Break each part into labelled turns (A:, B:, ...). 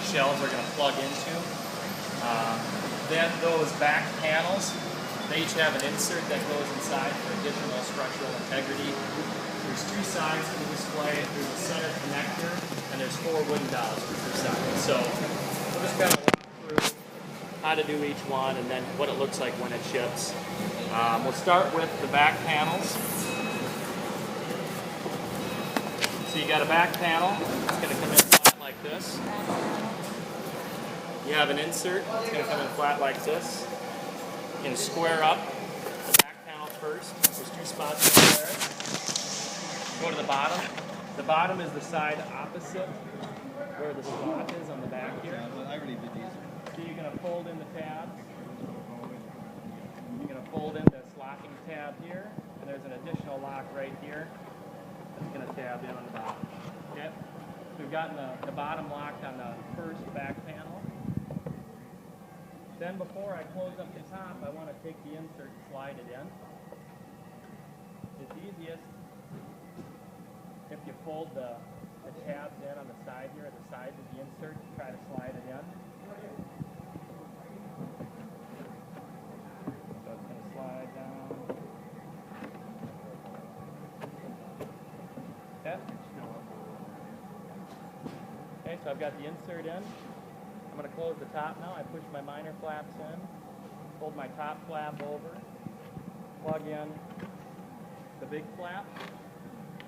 A: shelves are going to plug into. Then those back panels, they each have an insert that goes inside for additional structural integrity. There's two sides to the display. There's a center connector, and there's 4 wooden dowels for each side. So we'll just kind of walk through how to do each one and then what it looks like when it ships. We'll start with the back panels. So you got a back panel. It's going to come in flat like this. You have an insert. It's going to come in flat like this. You can square up the back panel first. There's 2 spots over there. Go to the bottom. The bottom is the side opposite where the slot is on the back here.
B: I already did these.
A: So you're going to fold in the tabs. You're going to fold in this locking tab here, and there's an additional lock right here that's going to tab in on the bottom. Okay? So we've gotten the bottom locked on the first back panel. Then before I close up the top, I want to take the insert and slide it in. It's easiest if you fold the tabs in on the side here, the sides of the insert, to try to slide it in. So it's going to slide down. Okay. Okay, so I've got the insert in. I'm going to close the top now. I push my minor flaps in, hold my top flap over, plug in the big flap,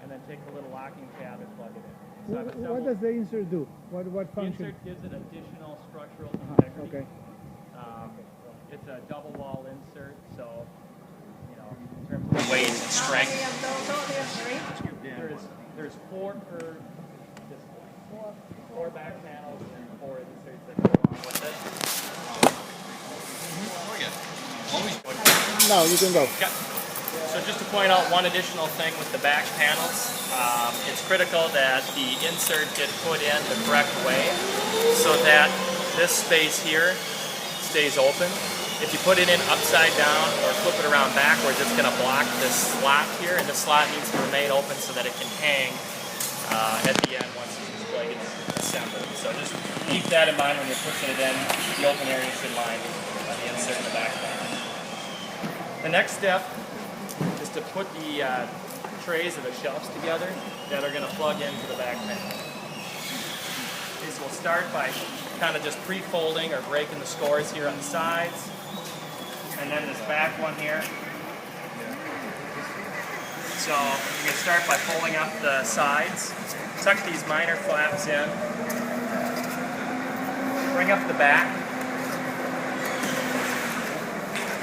A: and then take the little locking tab and plug it in. So
C: what does the insert do? What function?
A: The insert gives it additional structural integrity.
C: Okay.
A: It's a double wall insert, so you know, in terms of weight and strength, there's 4 per display. 4 back panels and 4 inserts that go along with it.
C: No, you can go.
A: Okay. So just to point out one additional thing with the back panels, it's critical that the insert get put in the correct way so that this space here stays open. If you put it in upside down or flip it around backwards, it's going to block this slot here, and the slot needs to remain open so that it can hang at the end once the display gets assembled. So just keep that in mind when you're pushing it in. The open area should line the insert in the back panel. The next step is to put the trays of the shelves together that are going to plug into the back panel. Okay, so we'll start by kind of just pre-folding or breaking the scores here on the sides. And then this back one here. So you can start by folding up the sides. Tuck these minor flaps in. Bring up the back.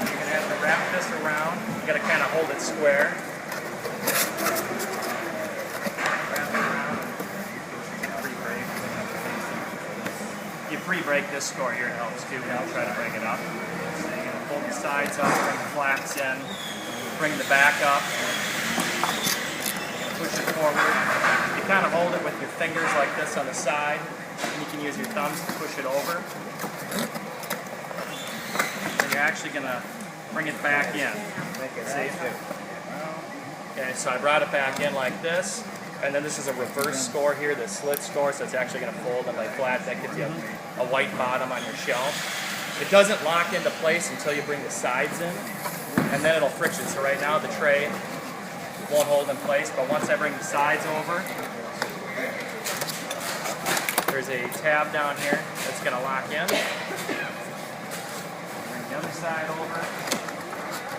A: You're going to have to wrap this around. You got to kind of hold it square. Wrap it around. Pre-break. You pre-break this score here, it helps too. I'll try to bring it up. So you're going to pull the sides up, bring the flaps in, bring the back up. You're going to push it forward. You kind of hold it with your fingers like this on the side, and you can use your thumbs to push it over. And you're actually going to bring it back in. See? Okay, so I brought it back in like this, and then this is a reverse score here, the slit score, so it's actually going to fold and lay flat. That gives you a white bottom on your shelf. It doesn't lock into place until you bring the sides in, and then it'll friction. So right now the tray won't hold in place, but once I bring the sides over, there's a tab down here that's going to lock in. Bring the other side over.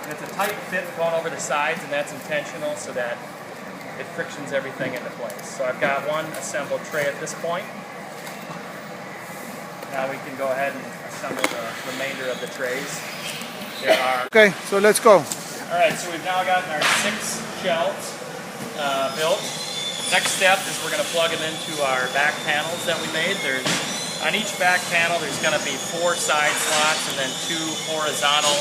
A: And it's a tight fit going over the sides, and that's intentional so that it frictions everything into place. So I've got one assembled tray at this point. Now we can go ahead and assemble the remainder of the trays. There are...
C: Okay, so let's go.
A: Alright, so we've now gotten our 6 shelves built. Next step is we're going to plug them into our back panels that we made. On each back panel there's going to be 4 side slots and then 2 horizontal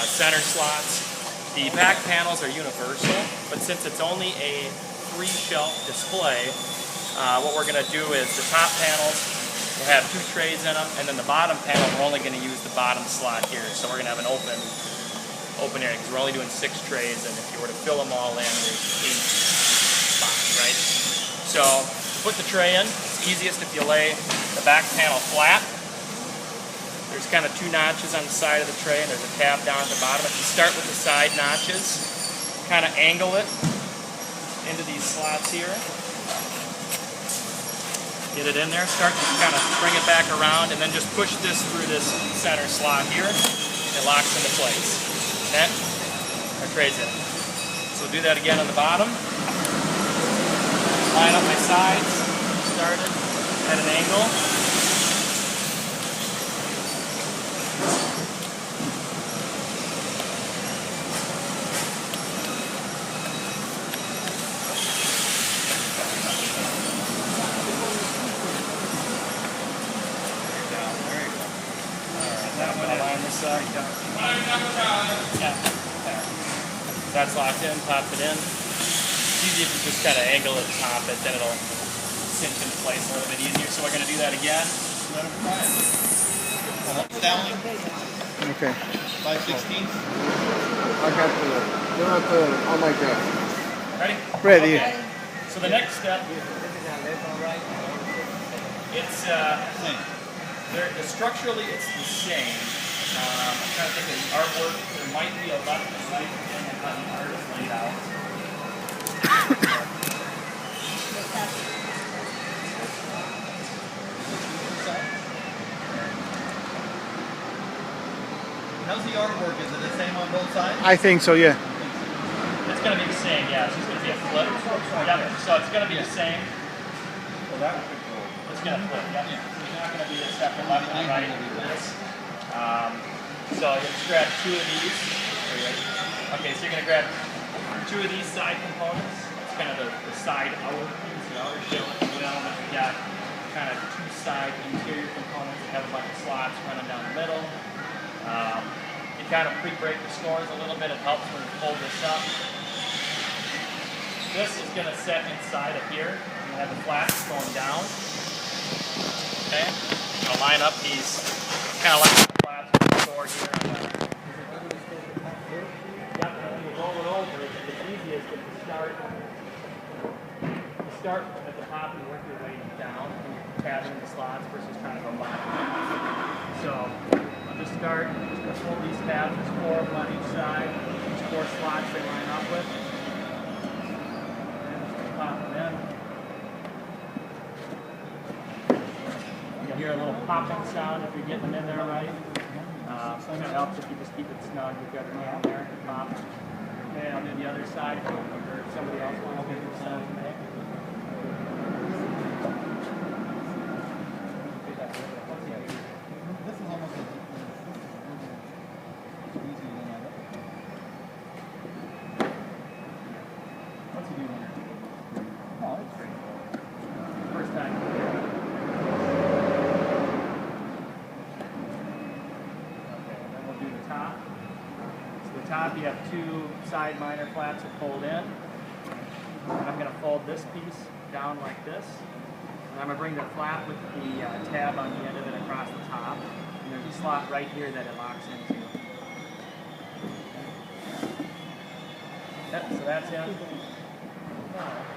A: center slots. The back panels are universal, but since it's only a 3-shelf display, what we're going to do is the top panels will have 2 trays in them, and then the bottom panel we're only going to use the bottom slot here. So we're going to have an open area because we're only doing 6 trays, and if you were to fill them all in, there's 8 spots, right? So put the tray in. It's easiest if you lay the back panel flat. There's kind of 2 notches on the side of the tray, and there's a tab down at the bottom. If you start with the side notches, kind of angle it into these slots here. Get it in there, start to kind of bring it back around, and then just push this through this center slot here. It locks into place. Okay? Our tray's in. So do that again on the bottom. Line up my sides, started at an angle. That's locked in, pop it in. It's easy if you just kind of angle it, pop it, then it'll cinch into place a little bit easier. So we're going to do that again.
B: Dowling,
C: Okay.
B: 5/16.
D: I got oh my God.
A: Ready?
C: Ready.
A: Okay. So the next step, it's structurally it's the same. I'm trying to think of the artwork. There might be a left and right in how the art is laid out.
B: How's the artwork? Is it the same on both sides?
C: I think so, yeah.
A: It's going to be the same, yeah. It's just going to be a flip. Yeah, so it's going to be the same.
B: Well, that would be cool.
A: It's going to flip, yeah. It's not going to be a separate left and right. So you just grab 2 of these. Okay, so you're going to grab 2 of these side components. It's kind of the side outer piece, the outer shell. You got kind of 2 side interior components that have a bunch of slots running down the middle. You kind of pre-break the scores a little bit. It helps when you fold this up. This is going to set inside of here. You have the flats going down. Okay. I'll line up these kind of like the flats with the score here. Yep. And you roll it over. It's easiest if you start at the top and work your way down, and you're tabbing the slots versus trying to go by. So I'll just start. I'm just going to fold these tabs. There's 4 of them on each side. Each 4 slots they line up with. And just pop them in. You'll hear a little popping sound if you're getting them in there right. So it helps if you just keep it snug. You've got your hand there. Pop. Okay, I'll do the other side. Or somebody else wants to do the side.
B: This is almost as easy than I thought. What's he doing here? Oh, it's pretty cool.
A: First time. Then we'll do the top. So the top, you have 2 side minor flats that fold in. And I'm going to fold this piece down like this. And I'm going to bring the flat with the tab on the end of it across the top. And there's a slot right here that it locks into. Yep, so that's in.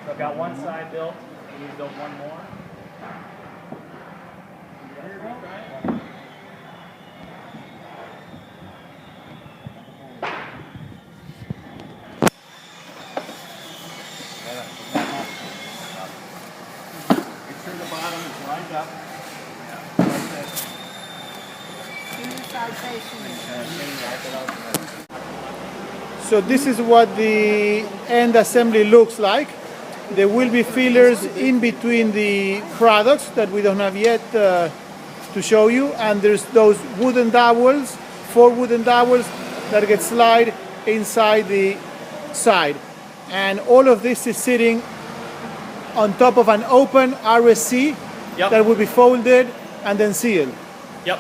A: So I've got one side built. We need to build one more.
B: Make sure the bottom is lined up.
C: So this is what the end assembly looks like. There will be fillers in between the products that we don't have yet to show you, and there's those wooden dowels, 4 wooden dowels that get slide inside the side. And all of this is sitting on top of an open RSC that will be folded and then sealed.
A: Yep.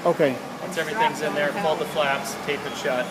C: Okay.
A: Once everything's in there, fold the flaps, tape it shut.